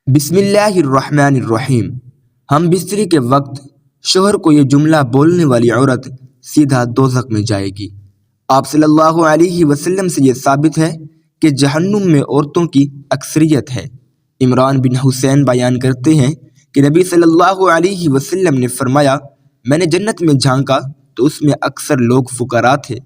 بسم اللہ الرحمن الرحیم۔ ہم بستری کے وقت شوہر کو یہ جملہ بولنے والی عورت سیدھا دوزخ میں جائے گی۔ آپ صلی اللہ علیہ وسلم سے یہ ثابت ہے کہ جہنم میں عورتوں کی اکثریت ہے۔ عمران بن حسین بیان کرتے ہیں کہ نبی صلی اللہ علیہ وسلم نے فرمایا، میں نے جنت میں جھانکا تو اس میں اکثر لوگ فقراء تھے،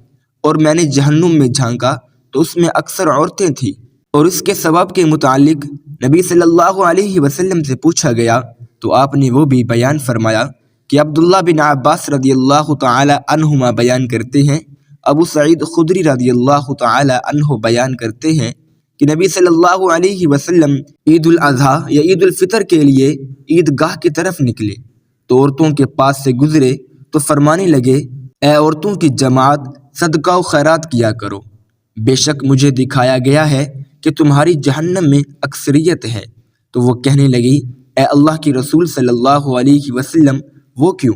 اور میں نے جہنم میں جھانکا تو اس میں اکثر عورتیں تھیں۔ اور اس کے ثواب کے متعلق نبی صلی اللہ علیہ وسلم سے پوچھا گیا تو آپ نے وہ بھی بیان فرمایا کہ عبداللہ بن عباس رضی اللہ تعالی عنہما بیان کرتے ہیں، ابو سعید خدری رضی اللہ تعالی عنہ بیان کرتے ہیں کہ نبی صلی اللہ علیہ وسلم عید الاضحیٰ یا عید الفطر کے لیے عید گاہ کی طرف نکلے تو عورتوں کے پاس سے گزرے تو فرمانے لگے، اے عورتوں کی جماعت، صدقہ و خیرات کیا کرو، بے شک مجھے دکھایا گیا ہے کہ تمہاری جہنم میں اکثریت ہے۔ تو وہ کہنے لگی، اے اللہ کی رسول صلی اللہ علیہ وسلم، وہ کیوں؟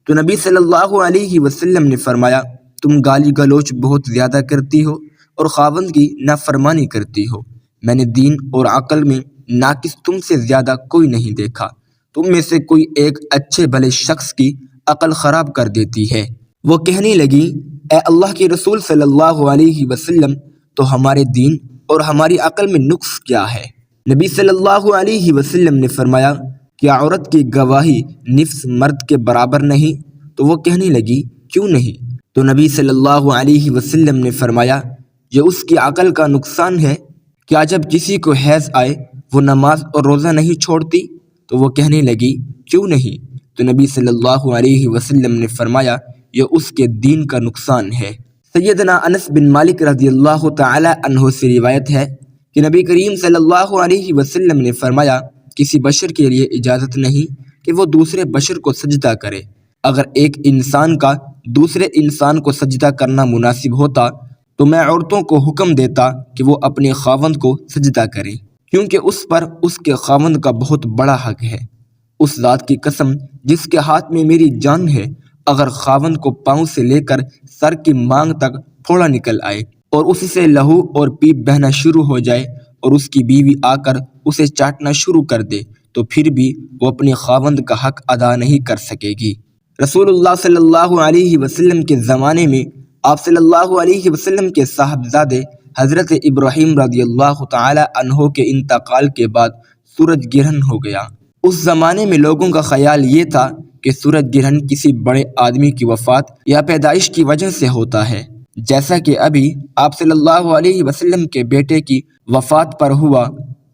تو نبی صلی اللہ علیہ وسلم نے فرمایا، تم گالی گلوچ بہت زیادہ کرتی ہو اور خاوند کی نافرمانی کرتی ہو۔ میں نے دین اور عقل میں ناقص تم سے زیادہ کوئی نہیں دیکھا۔ تم میں سے کوئی ایک اچھے بھلے شخص کی عقل خراب کر دیتی ہے۔ وہ کہنے لگی، اے اللہ کے رسول صلی اللہ علیہ وسلم، تو ہمارے دین اور ہماری عقل میں نقص کیا ہے؟ نبی صلی اللہ علیہ وسلم نے فرمایا، کیا عورت کی گواہی نفس مرد کے برابر نہیں؟ تو وہ کہنے لگی، کیوں نہیں؟ تو نبی صلی اللہ علیہ وسلم نے فرمایا، یہ اس کی عقل کا نقصان ہے۔ کیا جب کسی کو حیض آئے وہ نماز اور روزہ نہیں چھوڑتی؟ تو وہ کہنے لگی، کیوں نہیں؟ تو نبی صلی اللہ علیہ وسلم نے فرمایا، یہ اس کے دین کا نقصان ہے۔ سیدنا انس بن مالک رضی اللہ تعالی عنہ سے روایت ہے کہ نبی کریم صلی اللہ علیہ وسلم نے فرمایا، کسی بشر کے لیے اجازت نہیں کہ وہ دوسرے بشر کو سجدہ کرے۔ اگر ایک انسان کا دوسرے انسان کو سجدہ کرنا مناسب ہوتا تو میں عورتوں کو حکم دیتا کہ وہ اپنے خاوند کو سجدہ کریں، کیونکہ اس پر اس کے خاوند کا بہت بڑا حق ہے۔ اس ذات کی قسم جس کے ہاتھ میں میری جان ہے، اگر خاوند کو پاؤں سے لے کر سر کی مانگ تک پھوڑا نکل آئے اور اس سے لہو اور پیپ بہنا شروع ہو جائے اور اس کی بیوی آ کر اسے چاٹنا شروع کر دے تو پھر بھی وہ اپنے خاوند کا حق ادا نہیں کر سکے گی۔ رسول اللہ صلی اللہ علیہ وسلم کے زمانے میں آپ صلی اللہ علیہ وسلم کے صاحبزادے حضرت ابراہیم رضی اللہ تعالی عنہ کے انتقال کے بعد سورج گرہن ہو گیا۔ اس زمانے میں لوگوں کا خیال یہ تھا کہ سورج گرہن کسی بڑے آدمی کی وفات یا پیدائش کی وجہ سے ہوتا ہے، جیسا کہ ابھی آپ صلی اللہ علیہ وسلم کے بیٹے کی وفات پر ہوا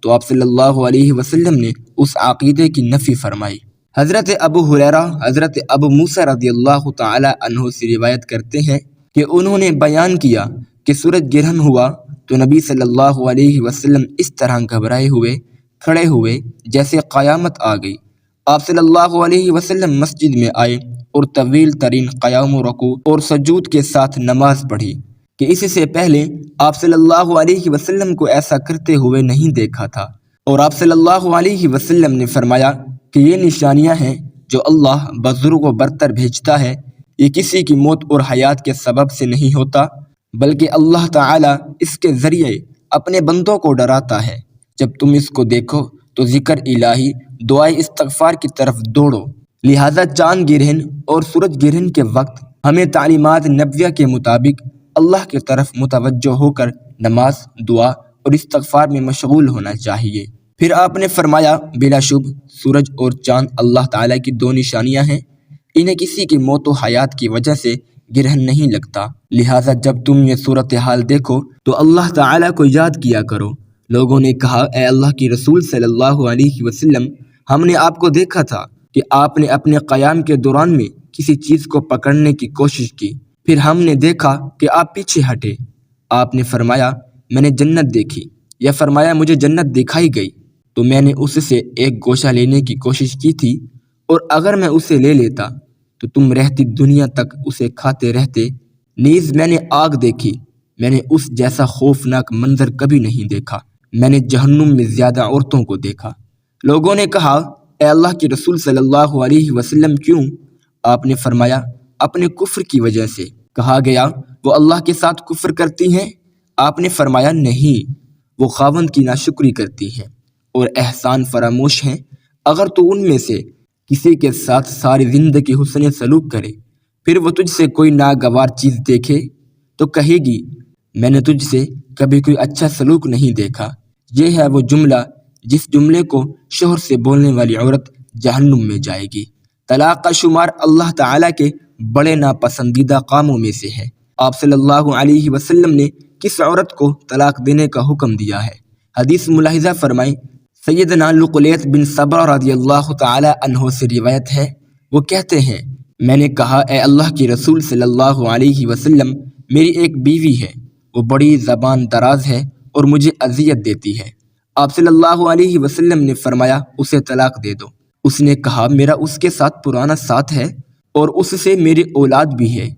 تو آپ صلی اللہ علیہ وسلم نے اس عقیدے کی نفی فرمائی۔ حضرت ابو ہریرہ حضرت ابو موسیٰ رضی اللہ تعالی عنہ سے روایت کرتے ہیں کہ انہوں نے بیان کیا کہ سورج گرہن ہوا تو نبی صلی اللہ علیہ وسلم اس طرح گھبرائے ہوئے کھڑے ہوئے جیسے قیامت آ گئی۔ آپ صلی اللہ علیہ وسلم مسجد میں آئے اور طویل ترین قیام و رکوع اور سجود کے ساتھ نماز پڑھی کہ اس سے پہلے آپ صلی اللہ علیہ وسلم کو ایسا کرتے ہوئے نہیں دیکھا تھا۔ اور آپ صلی اللہ علیہ وسلم نے فرمایا کہ یہ نشانیاں ہیں جو اللہ بزرگ و برتر بھیجتا ہے، یہ کسی کی موت اور حیات کے سبب سے نہیں ہوتا، بلکہ اللہ تعالی اس کے ذریعے اپنے بندوں کو ڈراتا ہے۔ جب تم اس کو دیکھو تو ذکر الہی، دعائے استغفار کی طرف دوڑو۔ لہذا چاند گرہن اور سورج گرہن کے وقت ہمیں تعلیمات نبویہ کے مطابق اللہ کی طرف متوجہ ہو کر نماز، دعا اور استغفار میں مشغول ہونا چاہیے۔ پھر آپ نے فرمایا، بلا شبہ سورج اور چاند اللہ تعالیٰ کی دو نشانیاں ہیں، انہیں کسی کی موت و حیات کی وجہ سے گرہن نہیں لگتا، لہذا جب تم یہ صورتحال دیکھو تو اللہ تعالیٰ کو یاد کیا کرو۔ لوگوں نے کہا، اے اللہ کی رسول صلی اللہ علیہ وسلم، ہم نے آپ کو دیکھا تھا کہ آپ نے اپنے قیام کے دوران میں کسی چیز کو پکڑنے کی کوشش کی، پھر ہم نے دیکھا کہ آپ پیچھے ہٹے۔ آپ نے فرمایا، میں نے جنت دیکھی، یا فرمایا مجھے جنت دکھائی گئی تو میں نے اس سے ایک گوشہ لینے کی کوشش کی تھی، اور اگر میں اسے لے لیتا تو تم رہتی دنیا تک اسے کھاتے رہتے۔ نیز میں نے آگ دیکھی، میں نے اس جیسا خوفناک منظر کبھی نہیں دیکھا۔ میں نے جہنم میں زیادہ عورتوں کو دیکھا۔ لوگوں نے کہا، اے اللہ کے رسول صلی اللہ علیہ وسلم، کیوں؟ آپ نے فرمایا، اپنے کفر کی وجہ سے۔ کہا گیا، وہ اللہ کے ساتھ کفر کرتی ہیں؟ آپ نے فرمایا، نہیں، وہ خاوند کی ناشکری کرتی ہیں اور احسان فراموش ہیں۔ اگر تو ان میں سے کسی کے ساتھ ساری زندگی حسن سلوک کرے، پھر وہ تجھ سے کوئی ناگوار چیز دیکھے تو کہے گی میں نے تجھ سے کبھی کوئی اچھا سلوک نہیں دیکھا۔ یہ ہے وہ جملہ جس جملے کو شوہر سے بولنے والی عورت جہنم میں جائے گی۔ طلاق کا شمار اللہ تعالیٰ کے بڑے ناپسندیدہ کاموں میں سے ہے۔ آپ صلی اللہ علیہ وسلم نے کس عورت کو طلاق دینے کا حکم دیا ہے؟ حدیث ملاحظہ فرمائیں، سیدنا لقلیت بن صبرہ رضی اللہ تعالی عنہ سے روایت ہے، وہ کہتے ہیں میں نے کہا اے اللہ کے رسول صلی اللہ علیہ وسلم، میری ایک بیوی ہے، وہ بڑی زبان دراز ہے اور مجھے اذیت دیتی ہے۔ آپ صلی اللہ علیہ وسلم نے فرمایا اسے طلاق دے دو۔ اس نے کہا میرا اس کے ساتھ پرانا ساتھ ہے اور اس سے میری اولاد بھی ہے۔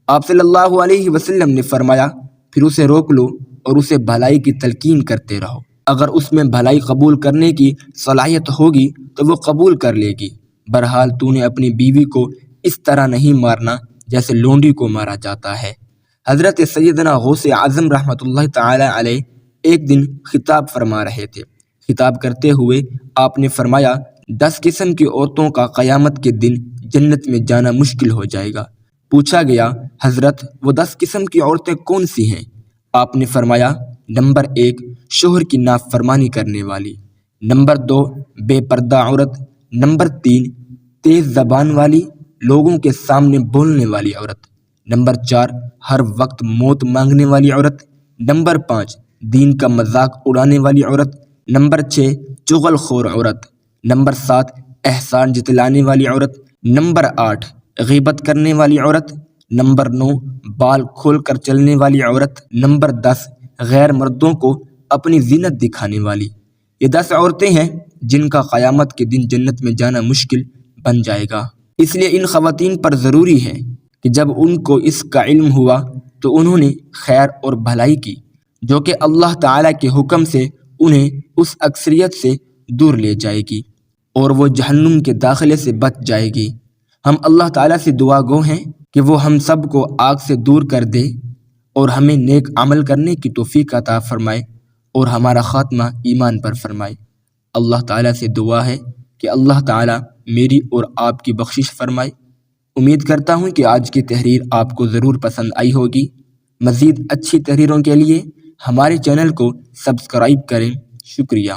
آپ صلی اللہ علیہ وسلم نے فرمایا پھر اسے روک لو اور اسے بھلائی کی تلقین کرتے رہو، اگر اس میں بھلائی قبول کرنے کی صلاحیت ہوگی تو وہ قبول کر لے گی۔ بہرحال تو نے اپنی بیوی کو اس طرح نہیں مارنا جیسے لونڈی کو مارا جاتا ہے۔ حضرت سیدنا غوث اعظم رحمۃ اللہ تعالی علیہ ایک دن خطاب فرما رہے تھے۔ خطاب کرتے ہوئے آپ نے فرمایا 10 قسم کی عورتوں کا قیامت کے دن جنت میں جانا مشکل ہو جائے گا۔ پوچھا گیا حضرت وہ 10 قسم کی عورتیں کون سی ہیں؟ آپ نے فرمایا نمبر 1 شوہر کی نافرمانی کرنے والی، نمبر 2 بے پردہ عورت، نمبر 3 تیز زبان والی، لوگوں کے سامنے بولنے والی عورت، نمبر 4 ہر وقت موت مانگنے والی عورت، نمبر 5 دین کا مذاق اڑانے والی عورت، نمبر 6 چغل خور عورت، نمبر 7 احسان جتلانے والی عورت، نمبر 8 غیبت کرنے والی عورت، نمبر 9 بال کھول کر چلنے والی عورت، نمبر 10 غیر مردوں کو اپنی زینت دکھانے والی۔ یہ 10 عورتیں ہیں جن کا قیامت کے دن جنت میں جانا مشکل بن جائے گا۔ اس لیے ان خواتین پر ضروری ہے کہ جب ان کو اس کا علم ہوا تو انہوں نے خیر اور بھلائی کی جو کہ اللہ تعالیٰ کے حکم سے انہیں اس اکثریت سے دور لے جائے گی اور وہ جہنم کے داخلے سے بچ جائے گی۔ ہم اللہ تعالیٰ سے دعا گو ہیں کہ وہ ہم سب کو آگ سے دور کر دے اور ہمیں نیک عمل کرنے کی توفیق عطا فرمائے اور ہمارا خاتمہ ایمان پر فرمائے۔ اللہ تعالیٰ سے دعا ہے کہ اللہ تعالیٰ میری اور آپ کی بخشش فرمائے۔ امید کرتا ہوں کہ آج کی تحریر آپ کو ضرور پسند آئی ہوگی۔ مزید اچھی تحریروں کے لیے ہمارے چینل کو سبسکرائب کریں۔ شکریہ۔